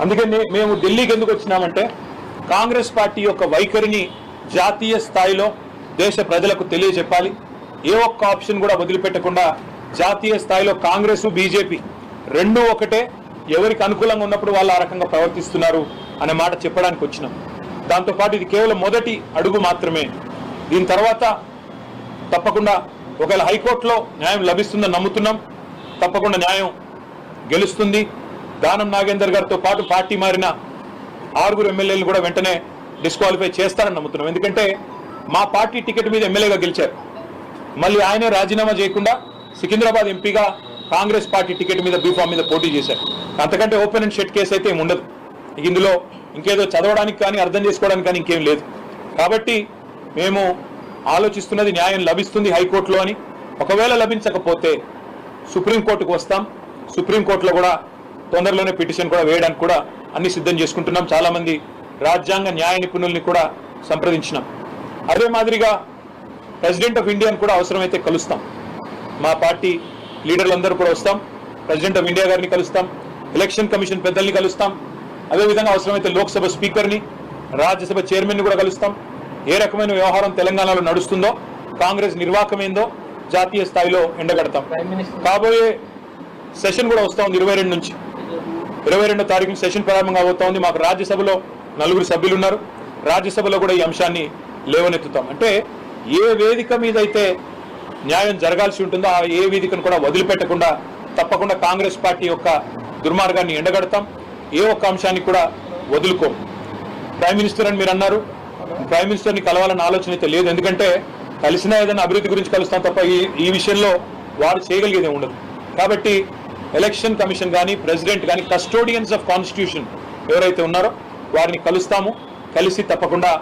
అందుకని మేము ఢిల్లీకి ఎందుకు వచ్చినామంటే కాంగ్రెస్ పార్టీ యొక్క వైఖరిని జాతీయ స్థాయిలో దేశ ప్రజలకు తెలియజెప్పాలి. ఏ ఒక్క ఆప్షన్ కూడా వదిలిపెట్టకుండా జాతీయ స్థాయిలో కాంగ్రెస్ బీజేపీ రెండూ ఒకటే, ఎవరికి అనుకూలంగా ఉన్నప్పుడు వాళ్ళు ఆ రకంగా ప్రవర్తిస్తున్నారు అనే మాట చెప్పడానికి వచ్చినాం. దాంతోపాటు ఇది కేవలం మొదటి అడుగు మాత్రమే. దీని తర్వాత తప్పకుండా ఒకవేళ హైకోర్టులో న్యాయం లభిస్తుందని నమ్ముతున్నాం. తప్పకుండా న్యాయం గెలుస్తుంది. దానం నాగేందర్ గారితో పాటు పార్టీ మారిన 6 ఎమ్మెల్యేలు కూడా వెంటనే డిస్క్వాలిఫై చేస్తారని నమ్ముతున్నాం. ఎందుకంటే మా పార్టీ టికెట్ మీద ఎమ్మెల్యేగా గెలిచారు. మళ్ళీ ఆయనే రాజీనామా చేయకుండా సికింద్రాబాద్ ఎంపీగా కాంగ్రెస్ పార్టీ టికెట్ మీద బీఫామ్ మీద పోటీ చేశారు. అంతకంటే ఓపెన్ అండ్ షట్ కేసు అయితే ఏమి ఉండదు. ఇందులో ఇంకేదో చదవడానికి కానీ అర్థం చేసుకోవడానికి కానీ ఇంకేం లేదు. కాబట్టి మేము ఆలోచిస్తున్నది న్యాయం లభిస్తుంది హైకోర్టులో అని. ఒకవేళ లభించకపోతే సుప్రీంకోర్టుకు వస్తాం. సుప్రీంకోర్టులో కూడా తొందరలోనే పిటిషన్ కూడా వేయడానికి కూడా అన్ని సిద్ధం చేసుకుంటున్నాం. చాలామంది రాజ్యాంగ న్యాయ నిపుణుల్ని కూడా సంప్రదించినాం. అదే మాదిరిగా ప్రెసిడెంట్ ఆఫ్ ఇండియాని కూడా అవసరమైతే కలుస్తాం. మా పార్టీ లీడర్లందరూ కూడా వస్తాం. ప్రెసిడెంట్ ఆఫ్ ఇండియా గారిని కలుస్తాం. ఎలక్షన్ కమిషన్ పెద్దల్ని కలుస్తాం. అదేవిధంగా అవసరమైతే లోక్సభ స్పీకర్ని, రాజ్యసభ చైర్మన్ని కూడా కలుస్తాం. ఏ రకమైన వ్యవహారం తెలంగాణలో నడుస్తుందో, కాంగ్రెస్ నిర్వాహకం ఏందో జాతీయ స్థాయిలో ఎండగడతాం. కాబోయే సెషన్ కూడా వస్తూ ఉంది 22 నుంచి. 22వ తారీఖున సెషన్ ప్రారంభంగా అవుతా ఉంది. మాకు రాజ్యసభలో 4 సభ్యులు ఉన్నారు. రాజ్యసభలో కూడా ఈ అంశాన్ని లేవనెత్తుతాం. అంటే ఏ వేదిక మీద అయితే న్యాయం జరగాల్సి ఉంటుందో ఆ ఏ వేదికను కూడా వదిలిపెట్టకుండా తప్పకుండా కాంగ్రెస్ పార్టీ యొక్క దుర్మార్గాన్ని ఎండగడతాం. ఏ ఒక్క అంశాన్ని కూడా వదులుకోం. ప్రైమ్ మినిస్టర్ అని మీరు అన్నారు. ప్రైమ్ మినిస్టర్ని కలవాలన్న ఆలోచన అయితే లేదు. ఎందుకంటే కలిసినా ఏదైనా అభివృద్ధి గురించి కలుస్తాం తప్ప ఈ విషయంలో వారు చేయగలిగేదే ఉండదు. కాబట్టి ఎలక్షన్ కమిషన్ కానీ ప్రెసిడెంట్ కానీ కస్టోడియన్స్ ఆఫ్ కాన్స్టిట్యూషన్ ఎవరైతే ఉన్నారో వారిని కలుస్తాము. కలిసి తప్పకుండా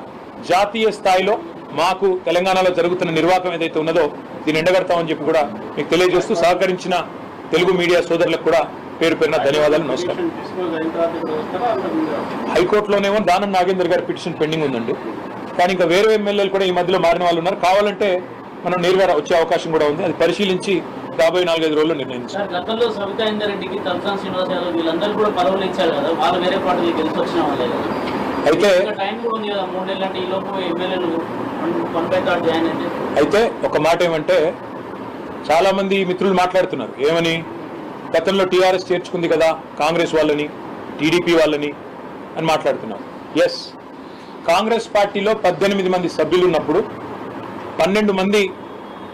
జాతీయ స్థాయిలో మాకు తెలంగాణలో జరుగుతున్న నిర్వాహకం ఏదైతే ఉన్నదో దీన్ని ఎండగడతామని చెప్పి కూడా మీకు తెలియజేస్తూ సహకరించిన తెలుగు మీడియా సోదరులకు కూడా పేరు పేరున ధన్యవాదాలు. నమస్కారం. హైకోర్టులోనేమో దానం నాగేందర్ గారి పిటిషన్ పెండింగ్ ఉందండి. కానీ ఇంకా వేరే ఎమ్మెల్యేలు కూడా ఈ మధ్యలో మారిన వాళ్ళు ఉన్నారు. కావాలంటే మనం నేరుగా వచ్చే అవకాశం కూడా ఉంది. అది పరిశీలించి రాబోయే 4-5 రోజుల్లో నిర్ణయించారు. గతంలో సబితా ఇంద్రారెడ్డికి, తలసాని శ్రీనివాస్ యాదవ్ వీళ్ళందరూ కూడా పదవులు ఇచ్చారు కదా, వాళ్ళు వేరే పార్టీకి గెలిచి వచ్చిన వాళ్ళే కదా. అయితే టైం కూడా ఉంది కదా, 3 నెలలు అంటే ఈ లోపు ఎమ్మెల్యేలు 1/3 జాయిన్ అయితే. అయితే ఒక మాట ఏమంటే చాలా మంది మిత్రులు మాట్లాడుతున్నారు ఏమని, గతంలో టీఆర్ఎస్ చేర్చుకుంది కదా కాంగ్రెస్ వాళ్ళని, టీడీపీ వాళ్ళని అని మాట్లాడుతున్నారు. ఎస్, కాంగ్రెస్ పార్టీలో 18 మంది సభ్యులు ఉన్నప్పుడు 12 మంది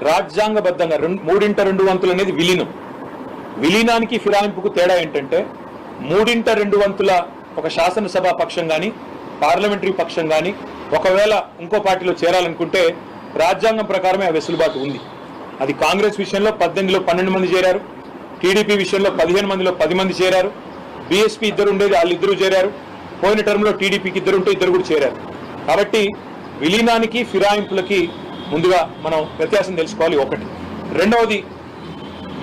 రాజ్యాంగబద్ధంగా 3/2 వంతులు అనేది విలీనం. విలీనానికి ఫిరాయింపుకు తేడా ఏంటంటే 3/2 వంతుల ఒక శాసనసభ పక్షం కానీ పార్లమెంటరీ పక్షం కానీ ఒకవేళ ఇంకో పార్టీలో చేరాలనుకుంటే రాజ్యాంగం ప్రకారమే ఆ వెసులుబాటు ఉంది. అది కాంగ్రెస్ విషయంలో 18లో 12 మంది చేరారు. టీడీపీ విషయంలో 15 మందిలో 10 మంది చేరారు. బీఎస్పీ ఇద్దరు ఉండేది, వాళ్ళిద్దరూ చేరారు. పోయిన టర్మ్లో టీడీపీకి ఇద్దరు ఉంటే ఇద్దరు కూడా చేరారు. కాబట్టి విలీనానికి ఫిరాయింపులకి ముందుగా మనం వ్యత్యాసం తెలుసుకోవాలి. ఒకటి. రెండవది,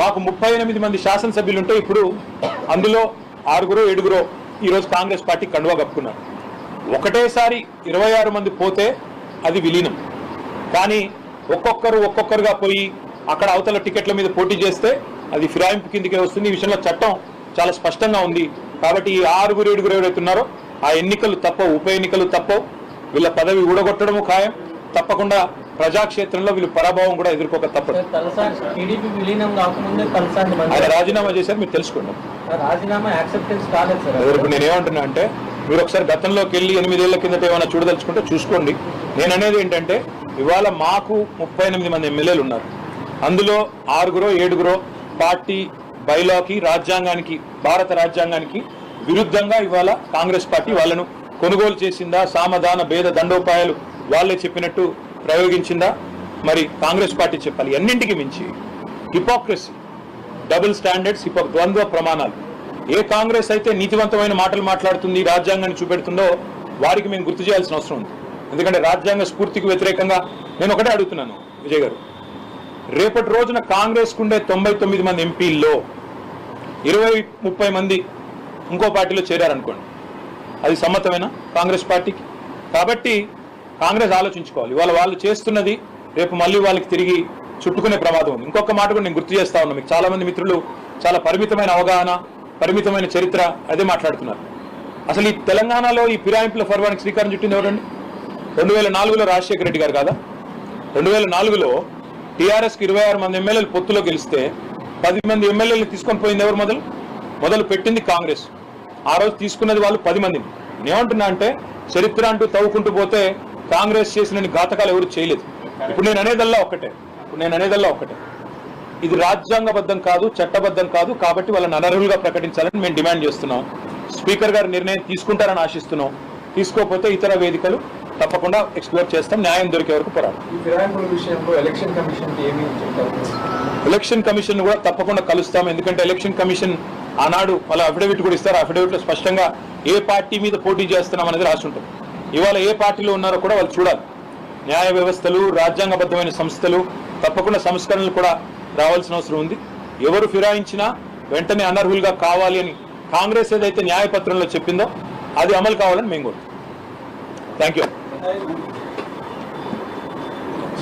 మాకు 38 మంది శాసనసభ్యులు ఉంటే ఇప్పుడు అందులో 6-7 ఈరోజు కాంగ్రెస్ పార్టీ కండువా కప్పుకున్నారు. ఒకటేసారి 26 మంది పోతే అది విలీనం. కానీ ఒక్కొక్కరుగా పోయి అక్కడ అవతల టికెట్ల మీద పోటీ చేస్తే అది ఫిరాయింపు కిందకే వస్తుంది. ఈ విషయంలో చట్టం చాలా స్పష్టంగా ఉంది. కాబట్టి ఈ 6-7 ఎవరైతే ఉన్నారో ఆ ఎన్నికలు తప్పవు, ఉప ఎన్నికలు తప్పవు. వీళ్ళ పదవి ఊడగొట్టడము ఖాయం. తప్పకుండా ప్రజాక్షేత్రంలో వీళ్ళు పరాభవం కూడా ఎదుర్కోక తప్పదు. ఆయన రాజీనామా చేశారు, మీరు తెలుసుకోండి. ఇప్పుడు నేనేమంటున్నా అంటే మీరు ఒకసారి గతంలోకి వెళ్ళి 8 ఏళ్ల కిందట ఏమైనా చూడదలుచుకుంటే చూసుకోండి. నేను అనేది ఏంటంటే ఇవాళ మాకు 38 మంది ఎమ్మెల్యేలు ఉన్నారు. అందులో 6-7 పార్టీ బైలాకి, రాజ్యాంగానికి, భారత రాజ్యాంగానికి విరుద్ధంగా ఇవాళ కాంగ్రెస్ పార్టీ వాళ్ళను కొనుగోలు చేసిందా, సామధాన భేద దండోపాయాలు వాళ్ళే చెప్పినట్టు ప్రయోగించిందా, మరి కాంగ్రెస్ పార్టీ చెప్పాలి. అన్నింటికి మించి హిపోక్రసీ, డబుల్ స్టాండర్డ్స్, ద్వంద్వ ప్రమాణాలు. ఏ కాంగ్రెస్ అయితే నీతివంతమైన మాటలు మాట్లాడుతుంది, రాజ్యాంగాన్ని చూపెడుతుందో వారికి మేము గుర్తు చేయాల్సిన అవసరం ఉంది. ఎందుకంటే రాజ్యాంగ స్ఫూర్తికి వ్యతిరేకంగా నేను ఒకటే అడుగుతున్నాను విజయ్ గారు, రేపటి రోజున కాంగ్రెస్ కుండే 99 మంది ఎంపీల్లో 20-30 మంది ఇంకో పార్టీలో చేరారనుకోండి, అది సమ్మతమేనా కాంగ్రెస్ పార్టీకి? కాబట్టి కాంగ్రెస్ ఆలోచించుకోవాలి. ఇవాళ వాళ్ళు చేస్తున్నది రేపు మళ్ళీ వాళ్ళకి తిరిగి చుట్టుకునే ప్రమాదం ఉంది. ఇంకొక మాట కూడా నేను గుర్తు చేస్తా ఉన్నా, మీకు చాలా మంది మిత్రులు చాలా పరిమితమైన అవగాహన, పరిమితమైన చరిత్ర అదే మాట్లాడుతున్నారు. అసలు ఈ తెలంగాణలో ఈ ఫిరాయింపుల పర్వానికి శ్రీకారం చుట్టింది ఎవరండి? 2004లో రాజశేఖర రెడ్డి గారు కాదా? 2004లో టీఆర్ఎస్కి 26 మంది ఎమ్మెల్యేలు పొత్తులో గెలిస్తే 10 మంది ఎమ్మెల్యేలు తీసుకొని పోయింది ఎవరు? మొదలు పెట్టింది కాంగ్రెస్. ఆ రోజు తీసుకున్నది వాళ్ళు 10 మందిని. నేనేమంటున్నా అంటే చరిత్ర అంటూ తవ్వుకుంటూ పోతే కాంగ్రెస్ చేసిన ఘాతకాలు ఎవరు చేయలేదు. ఇప్పుడు నేను అనేదల్లా ఒక్కటే, ఇది రాజ్యాంగబద్ధం కాదు, చట్టబద్ధం కాదు, కాబట్టి వాళ్ళని అనర్హులుగా ప్రకటించాలని మేము డిమాండ్ చేస్తున్నాం. స్పీకర్ గారు నిర్ణయం తీసుకుంటారని ఆశిస్తున్నాం. తీసుకోకపోతే ఇతర వేదికలు తప్పకుండా ఎక్స్ప్లోర్ చేస్తాం, న్యాయం దొరికే వరకు పోరాడు. ఈ ఫిరాయింపుల విషయంలో ఎలక్షన్ కమిషన్కి ఏమీ చెప్తారు? ఎలక్షన్ కమిషన్ కూడా తప్పకుండా కలుస్తాం. ఎందుకంటే ఎలక్షన్ కమిషన్ ఆనాడు వాళ్ళ అఫిడవిట్ కూడా ఇస్తారు. అఫిడవిట్లో స్పష్టంగా ఏ పార్టీ మీద పోటీ చేస్తున్నాం అనేది రాసి ఉంటుంది. ఇవాళ ఏ పార్టీలో ఉన్నారో కూడా వాళ్ళు చూడాలి. న్యాయ వ్యవస్థలు, రాజ్యాంగబద్ధమైన సంస్థలు తప్పకుండా సంస్కరణలు కూడా రావాల్సిన అవసరం ఉంది. ఎవరు ఫిరాయించినా వెంటనే అనర్హులుగా కావాలి అని కాంగ్రెస్ ఏదైతే న్యాయపత్రంలో చెప్పిందో అది అమలు కావాలని మేము కోరుతాం. Thank you.